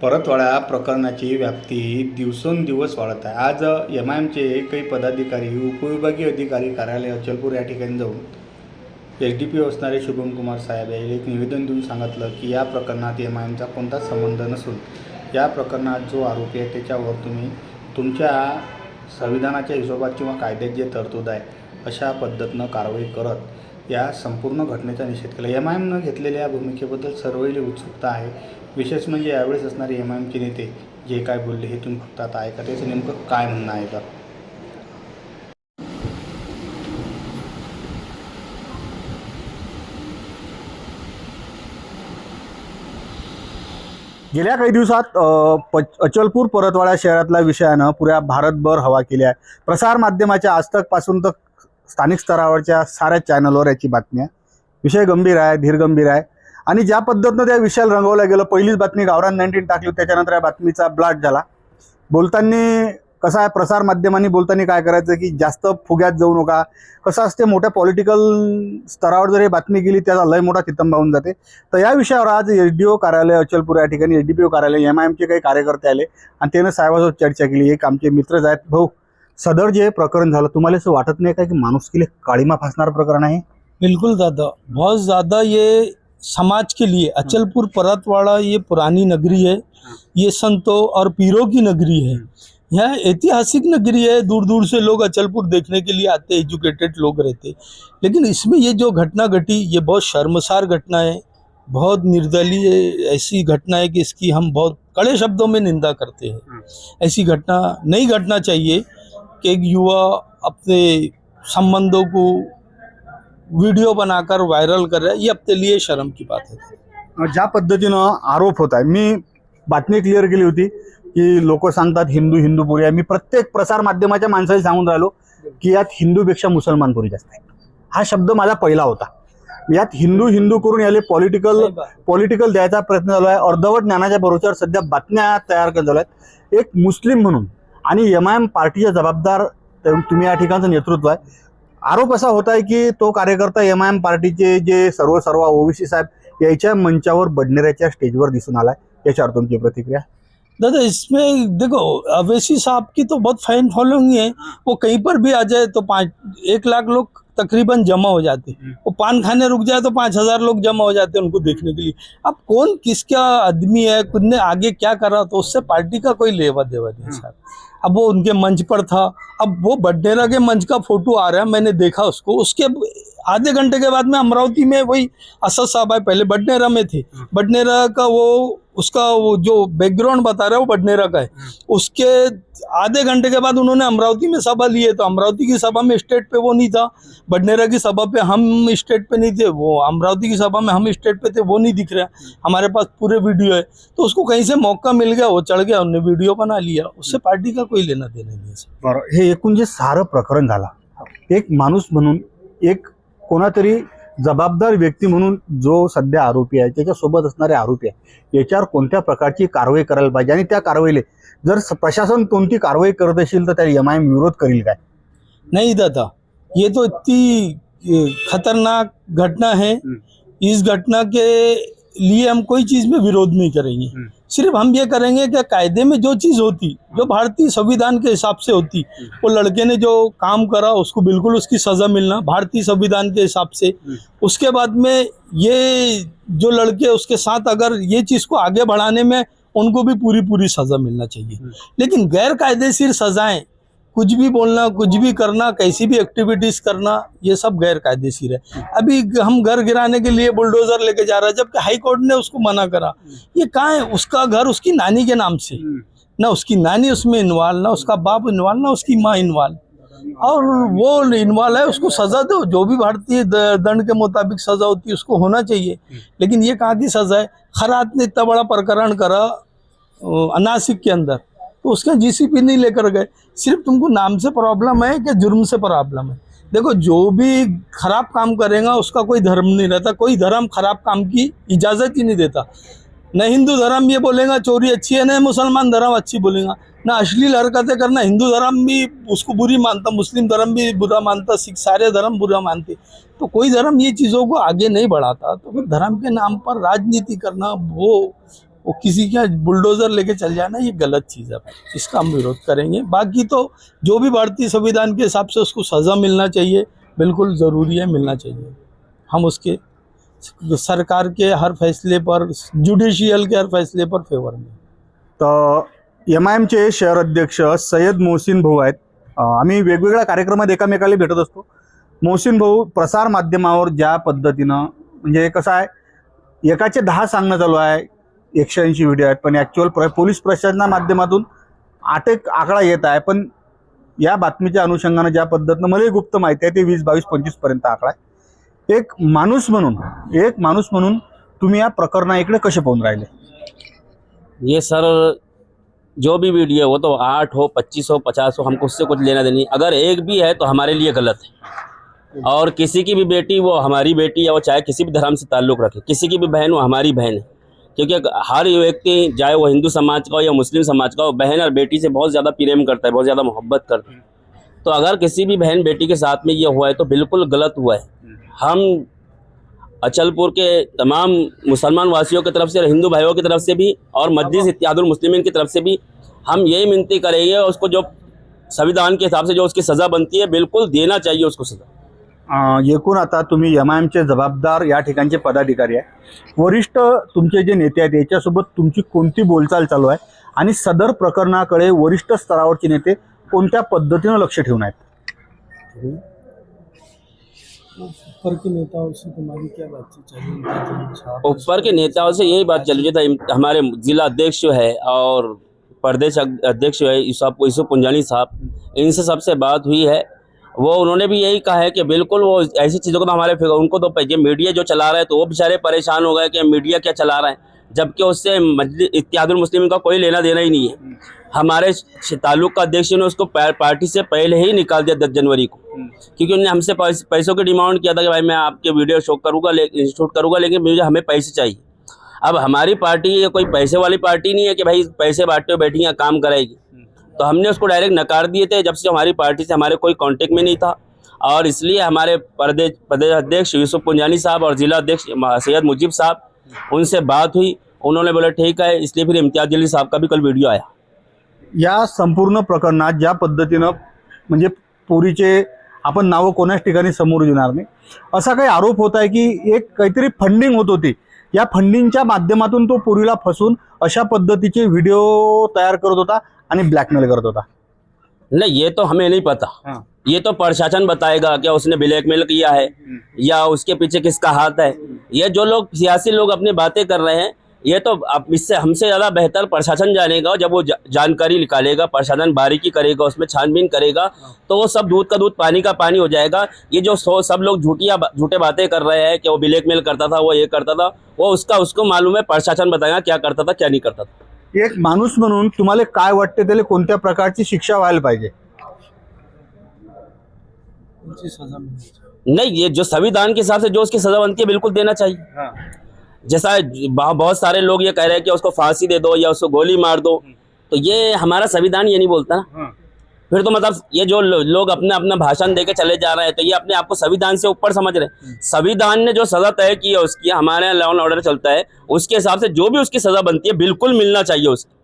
परतवाडा प्रकरणाची व्याप्ती दिवसेंदिवस वाढत आहे. आज MIMचे काही पदाधिकारी, उपविभागीय अधिकारी कार्यालय अचलपूर या ठिकाणी जाऊन SDP असणारे शुभम कुमार साहेब यांनी एक निवेदन देऊन सांगितलं की या प्रकरणात MIMचा कोणताच संबंध नसून या प्रकरणात जो आरोपी आहे त्याच्यावर तुम्ही तुमच्या संविधानाच्या हिशोबात किंवा कायद्यात जे तरतूद आहे अशा पद्धतीनं कारवाई करत या संपूर्ण घटनेचा निषेध केला. MIMनं घेतलेल्या भूमिकेबद्दल सर्वही उत्सुकता आहे. विशेष म्हणजे यावेळेस असणारे MIMचे नेते जे काय बोलले हे तुम्ही फक्त आता ऐका, त्याचं नेमकं काय म्हणणं आहे का? गेल्या काही दिवसात अचलपूर परतवाडा शहरातल्या विषयानं पुऱ्या भारतभर हवा केली आहे. प्रसार माध्यमाच्या आजतकपासून तर स्थानिक स्तरावरच्या साऱ्या चॅनलवर याची बातमी आहे. विषय गंभीर आहे, धीर गंभीर आहे आणि ज्या पद्धतीनं त्या विषयाला रंगवलं गेलं, पहिलीच बातमी गावरान 19 टाकली, त्याच्यानंतर या बातमीचा ब्लास्ट झाला. बोलताना कसं आहे, प्रसार माध्यमांनी बोलताना काय करायचं की जास्त फुग्यात जाऊ नका. कसं असते, मोठ्या पॉलिटिकल स्तरावर जर ही बातमी गेली त्याचा लय मोठा तितंबा होऊन जाते. तर या विषयावर आज SDO कार्यालय अचलपूर या ठिकाणी SDPO कार्यालय MIMचे काही कार्यकर्ते आले आणि त्यानं साहेबांसोबत चर्चा केली. एक आमचे मित्रच आहेत. भाऊ, सदर जे प्रकरण झालं, तुम्हाला असं वाटत नाही का की माणुसकीला काळीमा फासणार प्रकरण आहे? बिल्कुल दादा, बहुत ज़्यादा ये समाज के लिए अचलपुर परतवाड़ा ये पुरानी नगरी है, ये संतों और पीरों की नगरी है। यह ऐतिहासिक नगरी है, दूर दूर से लोग अचलपुर देखने के लिए आते, एजुकेटेड लोग रहते। लेकिन इसमें ये जो घटना घटी ये बहुत शर्मसार घटना है, बहुत निर्दलीय ऐसी घटना है कि इसकी हम बहुत कड़े शब्दों में निंदा करते हैं। ऐसी घटना नहीं घटना चाहिए कि एक युवा अपने संबंधों को वीडियो बनाकर वायरल कर रहा है, ये अपने लिए शर्म की बात है। ज्या पद्धतीनं आरोप होत आहे, मी बातमी क्लिअर केली होती की लोक सांगतात हिंदू हिंदू पुरी आहे. मी प्रत्येक प्रसार माध्यमाच्या माणसाला सांगून राहिलो की यात हिंदूपेक्षा मुसलमान पुरी जास्त आहे. हा शब्द माझा पहिला होता. यात हिंदू हिंदू करून याले पॉलिटिकल द्यायचा प्रयत्न चालू आहे. अर्धवट ज्ञानाच्या बरोबर सध्या बातम्या तयार करत झाल्या आहेत. एक मुस्लिम म्हणून आणि MIM पार्टीचा जबाबदार तुम्ही या ठिकाणचं नेतृत्व आहे. आरोप असा होता है कि तो कार्यकर्ता MIM पार्टीचे जे सर्व OBC साहेब याच्या मंचावर बडनेऱ्याच्या स्टेजवर दिसून आलाय. याच्यावर तुमची प्रतिक्रिया? दादा, इसमें देखो, अवैसी साहब की तो बहुत फैन फॉलोइंग है। वो कहीं पर भी आ जाए तो 1 लाख लोग तकरीबन जमा हो जाते। वो पान खाने रुक जाए तो 5000 लोग जमा हो जाते उनको देखने के लिए। अब कौन किसका आदमी है, खुद ने आगे क्या करा, तो उससे पार्टी का कोई लेवा देवा नहीं साहब। अब वो उनके मंच पर था, अब वो बडनेरा के मंच का फोटो आ रहा है, मैंने देखा उसको। उसके आधे घंटे के बाद में अमरावती में वही असद साहब आए, पहले बडनेरा में थे। बडनेरा का उसका जो बैकग्राउंड बता रहा है वो बडनेरा का है। उसके आधे घंटे के बाद उन्होंने अमरावती में सभा ली है, तो अमरावती की सभा में स्टेट पे वो नहीं था, बडनेरा की सभा पे हम स्टेट पे नहीं थे, वो अमरावती की सभा में हम स्टेट पे थे, वो नहीं दिख रहा। हमारे पास पूरे वीडियो है। तो उसको कहीं से मौका मिल गया, वो चढ़ गया, उन्होंने वीडियो बना लिया, उससे पार्टी का कोई लेना देना नहीं है। बरं, हे एकूण जे सारं प्रकरण झाला, एक माणूस म्हणून, एक कोणातरी जबाबदार व्यक्ती म्हणून जो सध्या आरोपी आहे, त्याच्यासोबत असणारे आरोपी आहे, याच्यावर कोणत्या प्रकारची कारवाई करायला पाहिजे आणि त्या कारवाईले जर प्रशासन कोणती कारवाई करत असेल तर त्या MIM विरोध करेल काय? नहीं दादा, ये तो इतनी खतरनाक घटना है। इस घटना के लिए हम कोई चीज में विरोध नहीं करेंगे। सिर्फ हम ये करेंगे कि कायदे में जो चीज होती, जो भारतीय संविधान के हिसाब से होती, वो लड़के ने जो काम करा उसको बिल्कुल उसकी सजा मिलना भारतीय संविधान के हिसाब से। उसके बाद में ये जो लड़के उसके साथ अगर ये चीज को आगे बढ़ाने में, उनको भी पूरी सजा मिलना चाहिए। लेकिन गैर कायदेशीर सजाएं, कुछ भी बोलना, कुछ भी करना, कैसी भी एक्टिविटीज करना, ये सब गैर कायदेशीर है। अभी हम घर गिराने के लिए बुलडोजर लेके जा रहा है, जबकि हाई कोर्ट ने उसको मना करा। ये कहाँ है? उसका घर उसकी नानी के नाम से, ना उसकी नानी उसमें इन्वॉल्व, ना उसका बाप इन्वॉल्व, ना उसकी माँ इन्वॉल्व, और वो इन्वॉल्व है। उसको सजा दो, जो भी भारतीय दंड के मुताबिक सजा होती है उसको होना चाहिए। लेकिन ये कहाँ की सजा है? खरात ने इतना बड़ा प्रकरण करा अनासिक के अंदर, तो उसका GCP नहीं लेकर गए। सिर्फ तुमको नाम से प्रॉब्लम है कि जुर्म से प्रॉब्लम है? देखो, जो भी खराब काम करेगा उसका कोई धर्म नहीं रहता, कोई धर्म खराब काम की इजाजत ही नहीं देता। न हिंदू धर्म ये बोलेगा चोरी अच्छी है, न मुसलमान धर्म अच्छी बोलेगा, न अश्लील हरकतें करना हिंदू धर्म भी उसको बुरी मानता, मुस्लिम धर्म भी बुरा मानता, सिख सारे धर्म बुरा मानते। तो कोई धर्म ये चीज़ों को आगे नहीं बढ़ाता। तो फिर धर्म के नाम पर राजनीति करना, वो वो किसी का बुलडोजर लेके चल जाना ये गलत चीज़ है, इसका हम विरोध करेंगे। बाकी तो जो भी भारतीय संविधान के हिसाब से उसको सज़ा मिलना चाहिए, बिल्कुल ज़रूरी है, मिलना चाहिए। हम उसके सरकार के हर फैसले पर, जुडिशियल के हर फैसले पर फेवर में। तर MIMचे शहर अध्यक्ष सय्यद मोहसिन भाऊ आहेत. आम्ही वेगवेगळ्या कार्यक्रमात एकामेकाला भेटत असतो. मोहसिन भाऊ, प्रसार माध्यमावर ज्या पद्धतीनं म्हणजे कसं आहे, एकाचे 10 सांगणं चालू आहे, 180 व्हिडिओ आहेत, पण ॲक्च्युअल पोलीस प्रशासना माध्यमातून 8 एक आकडा येत आहे. पण या बातमीच्या अनुषंगानं ज्या पद्धतीनं मला गुप्त माहिती आहे ते 20, 22, 25 पर्यंत आकडा आहे. एक माणूस म्हणून तुम्ही या प्रकरणाकडे कसे पाहून राहिले? ये सर जो भी वीडियो हो तो 8 हो, 25 हो, 50 हो, हमको उससे कुछ लेना देना नहीं। अगर एक भी है तो हमारे लिए गलत है। और किसी की भी बेटी वो हमारी बेटी है, वो चाहे किसी भी धर्म से ताल्लुक़ रखे, किसी की भी बहन वो हमारी बहन है। क्योंकि हर व्यक्ति, चाहे वो हिंदू समाज का हो या मुस्लिम समाज का हो, बहन और बेटी से बहुत ज़्यादा प्रेम करता है, बहुत ज़्यादा मोहब्बत करता है। तो अगर किसी भी बहन बेटी के साथ में ये हुआ है तो बिल्कुल गलत हुआ है। हम अचलपुर के तमाम मुसलमान वासियों की तरफ से, हिंदू भाइयों की तरफ से भी और मजलिस इत्तेहादुल मुस्लिमीन की तरफ से भी हम यही विनती करेंगे, उसको जो संविधान के हिसाब से जो उसकी सज़ा बनती है बिल्कुल देना चाहिए उसको सज़ा। एकूण आता तुम्ही MIMचे जबाबदार या ठिकाणचे पदाधिकारी आहे, वरिष्ठ तुमचे जे नेते आहेत याच्यासोबत तुमची कोणती बोलचाल चालू आहे आणि सदर प्रकरणाकडे वरिष्ठ स्तरावरचे नेते कोणत्या पद्धतीनं लक्ष ठेवून आहेत? ऊपर के नेताओं से तुम्हारी क्या बातचीत चल रही है? ऊपर के नेताओं से यही बात चल रही है। हमारे जिला अध्यक्ष जो है और प्रदेश अध्यक्ष जो है यूसुफ पुंजानी साहब, इनसे सबसे बात हुई है। वो उन्होंने भी यही कहा है कि बिल्कुल वो ऐसी चीज़ों को तो हमारे उनको तो ये मीडिया जो चला रहा है तो वो बेचारे परेशान हो गए कि मीडिया क्या चला रहा है, जबकि उससे मजलिस इत्तेहादुल मुस्लिमीन का कोई लेना देना ही नहीं है। हमारे ताल्लुक का अध्यक्ष ने उसको पार्टी से पहले ही निकाल दिया 10 जनवरी को, क्योंकि उन्होंने हमसे पैसों की डिमांड किया था कि भाई मैं आपके वीडियो शूट करूँगा लेकिन मुझे हमें पैसे चाहिए। अब हमारी पार्टी ये कोई पैसे वाली पार्टी नहीं है कि भाई पैसे बांटते हुए बैठी काम करेगी। तो हमने उसको डायरेक्ट नकार दिए थे, जब से हमारी पार्टी से हमारे कोई कांटेक्ट में नहीं था। और इसलिए हमारे प्रदेश अध्यक्ष यूसुफ पुंजानी साहब और जिला अध्यक्ष सैयद मुजीब साहब, उनसे बात हुई, उन्होंने बोला ठीक है। इसलिए फिर इम्तियाज जलील साहब का भी कल वीडियो आया। या संपूर्ण प्रकरणात ज्या पद्धतीनं म्हणजे पोरीचे आपण नावं कोणाच ठिकाणी समोर येणार नाही, असा काही आरोप होत आहे की एक काहीतरी फंडिंग होत होती, या फंडिंगच्या माध्यमातून तो पोरीला फसून अशा पद्धतीचे व्हिडिओ तयार करत होता आणि ब्लॅकमेल करत होता। नहीं, ये तो हमें नहीं पता। ये तो प्रशासन बताएगा क्या उसने ब्लैकमेल किया है या उसके पीछे किसका हाथ है। ये जो लोग सियासी लोग अपनी बातें कर रहे हैं, ये तो अब इससे हमसे ज़्यादा बेहतर प्रशासन जानेगा। जब वो जानकारी निकालेगा, प्रशासन बारीकी करेगा, उसमें छानबीन करेगा, तो वो सब दूध का दूध पानी का पानी हो जाएगा। ये जो सब लोग झूठे बातें कर रहे हैं कि वो ब्लैकमेल करता था, वो ये करता था, वो उसको मालूम है। प्रशासन बताएगा क्या करता था क्या नहीं करता था। एक माणूस म्हणून तुम्हाला काय वाटते, त्याला कोणत्या प्रकारची शिक्षा व्हायला पाहिजे? सजा मिलनी चाहिए। नहीं, ये जो संविधान के हिसाब से जो उसकी सजा बनती है बिल्कुल देना चाहिए। जैसा बहुत सारे लोग ये कह रहे हैं कि उसको फांसी दे दो या उसको गोली मार दो, तो ये हमारा संविधान ये नहीं बोलता ना। फिर तो मतलब ये जो लोग अपना भाषण देके चले जा रहे हैं, तो ये अपने आप को संविधान से ऊपर समझ रहे हैं। संविधान ने जो सजा तय की है उसकी, हमारे यहाँ लॉ एंड ऑर्डर चलता है, उसके हिसाब से जो भी उसकी सजा बनती है बिल्कुल मिलना चाहिए उसको।